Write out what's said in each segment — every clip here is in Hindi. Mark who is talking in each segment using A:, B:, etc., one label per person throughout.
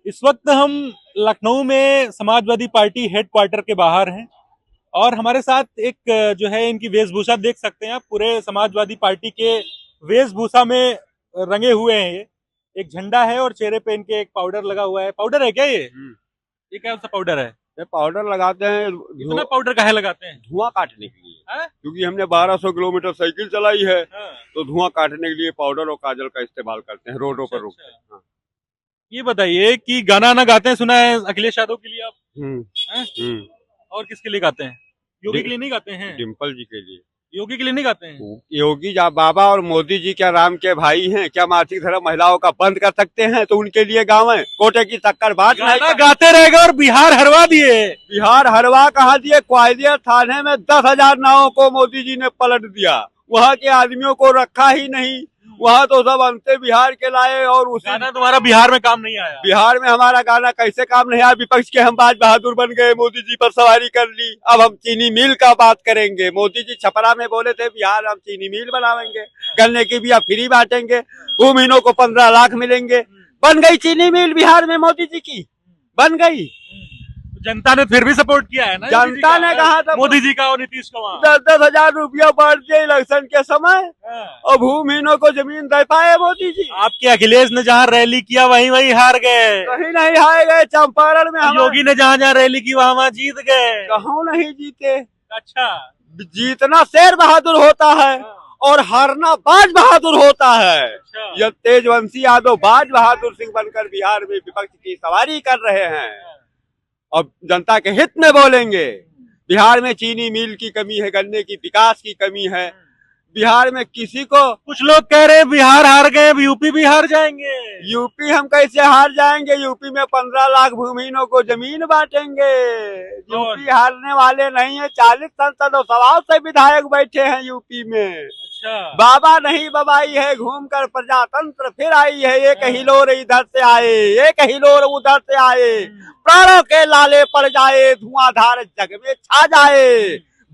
A: इस वक्त हम लखनऊ में समाजवादी पार्टी हेडक्वार्टर के बाहर हैं और हमारे साथ एक जो है इनकी वेशभूषा देख सकते हैं आप, पूरे समाजवादी पार्टी के वेशभूषा में रंगे हुए हैं ये। एक झंडा है और चेहरे पे इनके एक पाउडर लगा हुआ है। पाउडर है क्या ये क्या सा पाउडर है?
B: ये पाउडर लगाते हैं
A: इतना पाउडर काहे लगाते हैं?
B: धुआं काटने के लिए।
A: हाँ?
B: क्योंकि हमने 1200 किलोमीटर साइकिल चलाई है,
A: हाँ।
B: तो धुआं काटने के लिए पाउडर और काजल का इस्तेमाल करते हैं, रोडों पर
A: अच्छा,
B: रोकते हैं। हाँ।
A: ये बताइए कि गाना ना गाते हैं, सुना है अखिलेश यादव के लिए आप?
B: हम्म।
A: हैं?
B: हम्म।
A: और किसके लिए गाते हैं? योगी के लिए नहीं गाते हैं?
B: डिम्पल जी के लिए।
A: योगी के लिए नहीं गाते हैं?
B: योगी बाबा और मोदी जी क्या राम के भाई हैं? क्या मासिक धर्म महिलाओं का बंद कर सकते हैं? तो उनके लिए गावें। कोटे की शक्कर बाट
A: गाना गाते रहेगा और बिहार हरवा दिए।
B: बिहार हरवा कहाँ दिए? ग्वालियर थाने में 10,000 नावों को मोदी जी ने पलट दिया। वहाँ के आदमियों को रखा ही नहीं। वहाँ तो सब अंते बिहार के लाए और उसी
A: गाना तुम्हारा बिहार में काम नहीं आया।
B: बिहार में हमारा गाना कैसे काम नहीं आया? विपक्ष के हम बाज बहादुर बन गए, मोदी जी पर सवारी कर ली। अब हम चीनी मिल का बात करेंगे। मोदी जी छपरा में बोले थे बिहार हम चीनी मिल बनावेंगे, गन्ने की बिया फ्री बांटेंगे, भूमिहीनों को 15 लाख मिलेंगे। बन गई चीनी मिल बिहार में मोदी जी की, बन गई।
A: जनता ने फिर भी सपोर्ट किया है ना?
B: जनता ने कहा था
A: मोदी जी का और नीतीश का वहाँ।
B: 10,000 रुपया बढ़ दिए इलेक्शन के समय, और भूमिहीनों को जमीन दे पाए मोदी जी।
A: आपके अखिलेश ने जहाँ रैली किया वहीं वहीं हार गए।
B: कहीं नहीं हारे गए। चंपारण में
A: योगी ने जहाँ जहाँ रैली की वहाँ वहाँ जीत गए।
B: कहूँ नहीं जीते।
A: अच्छा,
B: जीतना शेर बहादुर होता है और हारना बाज बहादुर होता है।
A: अच्छा।
B: यह तेजवंशी यादव बाज बहादुर सिंह बनकर बिहार में विपक्ष की सवारी कर रहे हैं और जनता के हित में बोलेंगे। बिहार में चीनी मिल की कमी है, गन्ने की विकास की कमी है। बिहार में किसी को,
A: कुछ लोग कह रहे हैं बिहार हार गए, अब यूपी भी हार जाएंगे।
B: यूपी हम कैसे हार जाएंगे? यूपी में 15 लाख भूमिहीनों को जमीन बांटेंगे। यूपी हारने वाले नहीं है। 40 संसद और 100 से विधायक बैठे हैं यूपी में।
A: अच्छा,
B: बाबा नहीं बबाई है, घूमकर प्रजातंत्र फिर आई है। एक हिलोर इधर से आए, एक हिलोर उधर से आए, प्राणों के लाले पड़ जाए, धुआंधार जग में छा जाए,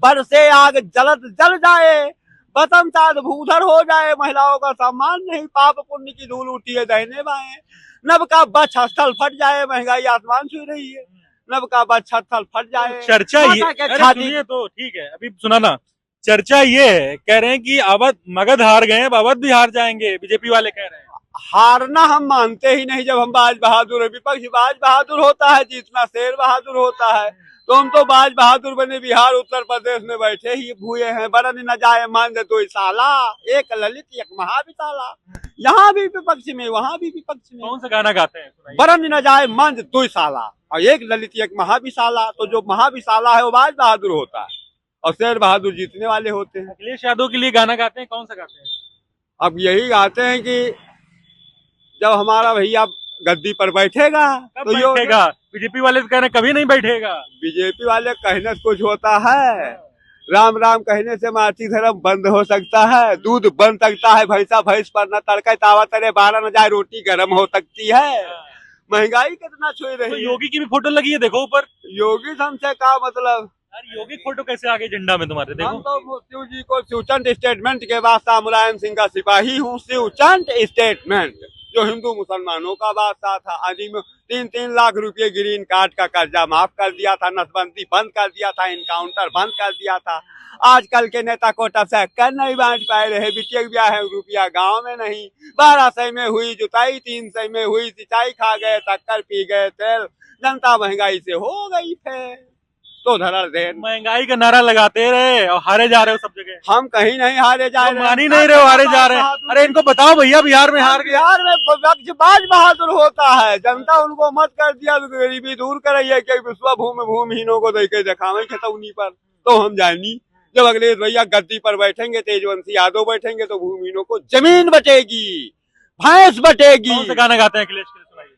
B: बरसे आग जलद जल जाए, बसंताद भूधर हो जाए, महिलाओं का सम्मान नहीं, पाप पुण्य की धूल उठी है दाहिने बाएं, नब का बच्छ स्थल फट जाए, महंगाई आसमान छू रही है, नब का बच्छ स्थल फट जाए।
A: चर्चा ये, अरे सुनिए तो ठीक है, अभी सुनाना। चर्चा ये है, कह रहे हैं कि अवध मगध हार गए, अब अवध भी हार जाएंगे, बीजेपी वाले कह रहे हैं।
B: हारना हम मानते ही नहीं। जब हम बाज बहादुर है, विपक्ष बाज बहादुर होता है, जीतना शेर बहादुर होता है। तो हम तो बाज बहादुर बने बिहार उत्तर प्रदेश में बैठे ही हुए हैं। बरन न जाए मंद दो साला, एक ललित एक महाविशाला। यहाँ भी विपक्ष में, वहाँ भी विपक्ष में।
A: कौन सा गाना गाते हैं?
B: बरन न जाए मंद दो साला और एक ललित एक महाविशाला। तो जो महाविशाला है वो बाज बहादुर होता है और शेर बहादुर जीतने वाले होते हैं।
A: अखिलेश यादव के लिए गाना गाते हैं, कौन सा गाते हैं?
B: अब यही गाते हैं कि जब हमारा भैया गद्दी पर बैठेगा
A: तो बैठेगा। बीजेपी वाले तो कह रहे हैं कभी नहीं बैठेगा।
B: बीजेपी वाले कहने से कुछ होता है? राम राम कहने से मासिक धर्म बंद हो सकता है, दूध बन सकता है, भैंसा भैंस पर न तड़का तावा तरे 12 न जाए, रोटी गर्म हो सकती है। महंगाई कितना छू रही है।
A: तो योगी की भी फोटो लगी है, देखो ऊपर।
B: योगी हमसे का मतलब?
A: अरे योगी फोटो कैसे आगे झंडा में तुम्हारे? देखो,
B: हम तो शिव जी को शिवचंद स्टेटमेंट के बादशाह मुलायम सिंह का सिपाही हूँ। शिवचंद स्टेटमेंट जो हिंदू मुसलमानों का बादशाह था। आदि में 3-3 लाख रुपए ग्रीन कार्ड का कर्जा माफ कर दिया था, नसबंदी बंद कर दिया था, इनकाउंटर बंद कर दिया था। आजकल के नेता को टब से कर नहीं बांट पाए रहे। बिटिया ब्याह है रुपया गांव में नहीं। 1200 में हुई जुताई, 300 में हुई सिंचाई, खा गए शक्कर पी गए तेल, जनता महंगाई से हो गई थे तो धरल दे।
A: महंगाई का नारा लगाते रहे और हारे जा रहे हो सब जगह।
B: हम कहीं नहीं हारे जा रहे,
A: मान ही नहीं रहे हो, हारे जा रहे हैं। अरे इनको बताओ भैया, बिहार में हार गए।
B: बिहार में बाज बहादुर होता है। जनता उनको मत कर दिया तो गरीबी दूर कराइए कि विश्व भूमिहीनों को देखे दिखावे खतौनी पर। तो हम जानी जब अगले भैया गद्दी पर बैठेंगे, तेजवंशी यादव बैठेंगे, तो भूमिहीनों को जमीन बटेगी, भैंस बटेगी।
A: कौन सा गाना गाते हैं अखिलेश के? सुनाइए।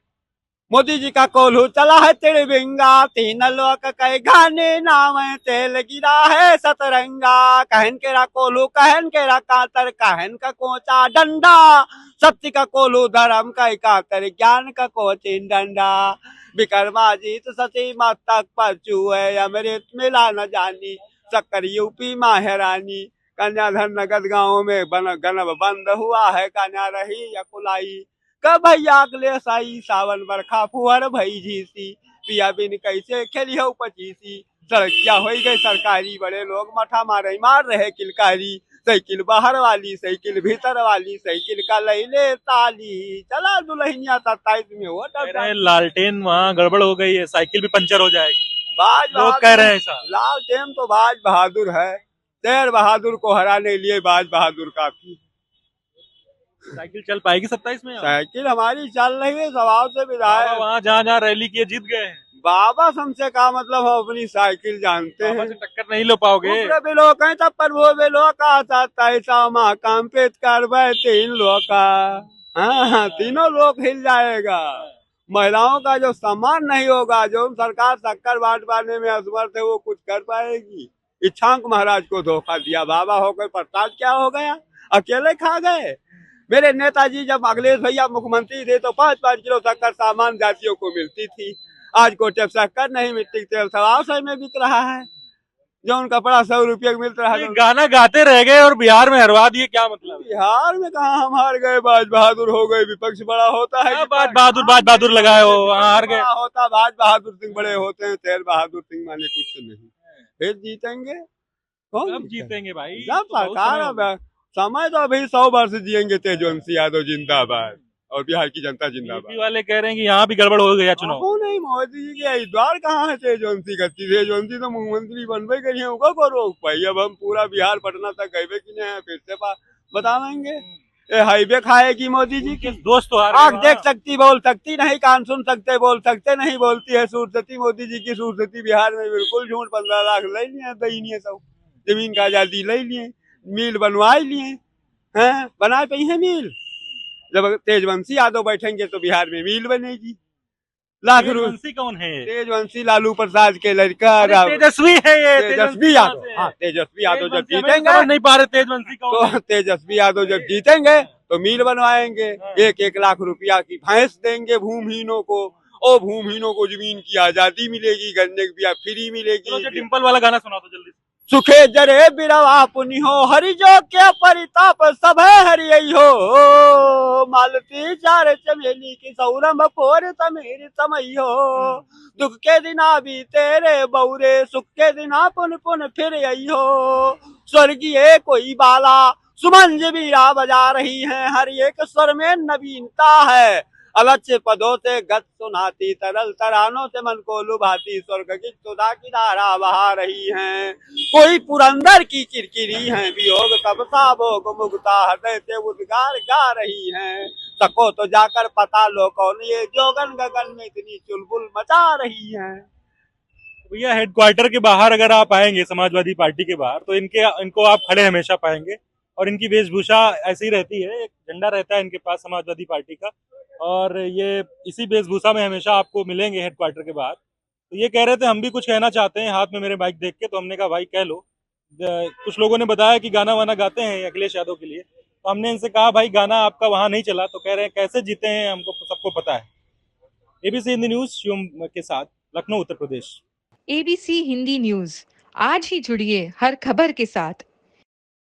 B: मोदी जी का कोल्हू चला है तिरबिंगा, 3 लोग कई गाने नाम तेल गिरा है सतरंगा। कहन केरा कोल्हू कहन केरा कातर, कहन का कोचा डंडा, सत्य का कोल्हू धर्म का कातर, ज्ञान का कोचिन डंडा। विक्रमाजीत सती मस्तक पर चूहे, अमृत मिला न जानी, शक्कर यूपी माहरानी। कन्याधर नगद गाँव में गनब बंद हुआ है, कन्या रही या कुलाई। कब भैया अगले साई सावन बरखा फुहर भई झीसी, पिया बिन कैसे खेली हो पचीसी, सड़किया हो गई सरकारी, बड़े लोग मठा मार रहे किलकारी, साइकिल बाहर वाली साइकिल भीतर वाली, साइकिल का लैले ताली, चला दुल्हनिया 27 में हो
A: कह रहे हैं लालटेन वहाँ गड़बड़ हो गई है, साइकिल भी पंचर हो जाएगी,
B: बाज
A: लोग कह रहे हैं ऐसा।
B: लालटेन तो बाज बहादुर है, शेर बहादुर को हराने लिए बाज बहादुर काफी।
A: साइकिल चल पाएगी 27 में?
B: साइकिल हमारी चल रही है, स्वभाव से विधायक
A: वहाँ जहाँ जहाँ रैली किए जीत गए हैं।
B: बाबा हमसे का मतलब हम अपनी साइकिल जानते हैं,
A: से टक्कर नहीं लो पाओगे।
B: लोग हैं तब पर वो भी लोग ऐसा माँ काम पे करवाए 3 लोग का, हाँ 3 लोग हिल जाएगा। महिलाओं का जो सम्मान नहीं होगा, जो सरकार शक्कर बांटने में असमर्थ है, वो कुछ कर पाएगी। इच्छांक महाराज को धोखा दिया, बाबा होकर प्रसाद क्या हो गया, अकेले खा गए। मेरे नेताजी जब अखिलेश भैया मुख्यमंत्री थे तो 5-5 किलो शक्कर सामान जातियों को मिलती थी। आज को जब शक्कर नहीं मिलती, तेल 125 में बिक रहा है, जो उनका कपड़ा 100 रुपये का मिल रहा है।
A: गाना गाते रह गए और बिहार में हरवा दिए, क्या मतलब?
B: बिहार में कहा हम हार गए, बाज बहादुर हो गए, विपक्ष बड़ा होता है,
A: बाज बहादुर लगाए हो, वहाँ हार गए
B: होता, बाज बहादुर सिंह बड़े होते हैं, शेर बहादुर सिंह माने कुछ नहीं। फिर जीतेंगे
A: कब? जीतेंगे भाई
B: जब सरकार, समय तो अभी 100 वर्ष जिएंगे। तेजस्वी यादव जिंदाबाद और बिहार की जनता जिंदाबाद।
A: यूपी वाले कह रहे हैं कि यहाँ भी गड़बड़ हो गया चुनाव।
B: नहीं, मोदी जी के द्वार कहाँ है तेजस्वी का? तेजस्वी तो मुख्यमंत्री बनबे करिए, को रोक पाई। अब हम पूरा बिहार पटना तक गए कि नहीं, फिर से बतावेंगे। हाईवे खाएगी मोदी जी की,
A: दोस्त तो
B: आँख देख सकती बोल सकती नहीं, कान सुन सकते बोल सकते नहीं, बोलती है सूरसती। मोदी जी की सूरसती बिहार में बिल्कुल झूठ। 15 लाख ले लिए, दही सब जमीन का आजादी ले लिए, मिल बनवा लिए हैं, बना पाई है मिल। जब तेजवंशी यादव बैठेंगे तो बिहार में मिल बनेगी। लाख
A: तेजवंशी कौन है?
B: तेजवंशी लालू प्रसाद के लड़का,
A: तेजस्वी है ये,
B: तेजस्वी यादव। हाँ, तेजस्वी यादव जब जीतेंगे,
A: नहीं पा रहे तेजवंशी कौन
B: तो तेजस्वी यादव जब जीतेंगे तो मिल बनवाएंगे। 1-1 लाख रुपया की भैंस देंगे भूमिहीनों को, और भूमिहीनों को जमीन की आजादी मिलेगी, गन्ने की फ्री मिलेगी।
A: डिम्पल वाला गाना सुना दो जल्दी।
B: सुखे जरे बिरवा पुनि हो, हरि जो के परिताप सब है हरि हो, मालती चार चमेली की सौरभ फोर तमीर तमई हो, दुख के दिना भी तेरे बौरे, सुख के दिना पुन पुन फिर आई हो, स्वर्गीय कोई बाला सुमंज बीरा बजा रही है, हर एक स्वर में नवीनता है, अलच्य पदों से गत सुनाती, तरल तरानों से मन को लुभाती, स्वर्ग की सुधा की धारा बहा रही है, कोई पुरंदर की किरकिरी है, वियोग तब सा भोग मुक्ता हृदय से उद्गार गा रही है, सको तो जाकर पता लो कौन ये जोगन गगन में इतनी चुलबुल मचा रही है।
A: भैया हेडक्वार्टर के बाहर अगर आप आएंगे समाजवादी पार्टी के बाहर, तो इनको आप खड़े हमेशा पाएंगे, और इनकी वेशभूषा ऐसी रहती है, एक झंडा रहता है इनके पास समाजवादी पार्टी का, और ये इसी वेशभूषा में हमेशा आपको मिलेंगे हेडक्वार्टर के बाहर। तो ये कह रहे थे हम भी कुछ कहना चाहते हैं, हाथ में मेरे माइक देख के, तो हमने कहा भाई कह लो। कुछ लोगों ने बताया कि गाना वाना गाते हैं अखिलेश यादव के लिए, तो हमने इनसे कहा भाई गाना आपका वहां नहीं चला, तो कह रहे हैं कैसे जीते हैं, हमको सबको पता है। एबीसी हिंदी न्यूज शिवम के साथ, लखनऊ उत्तर प्रदेश।
C: एबीसी हिंदी न्यूज, आज ही जुड़िए हर खबर के साथ।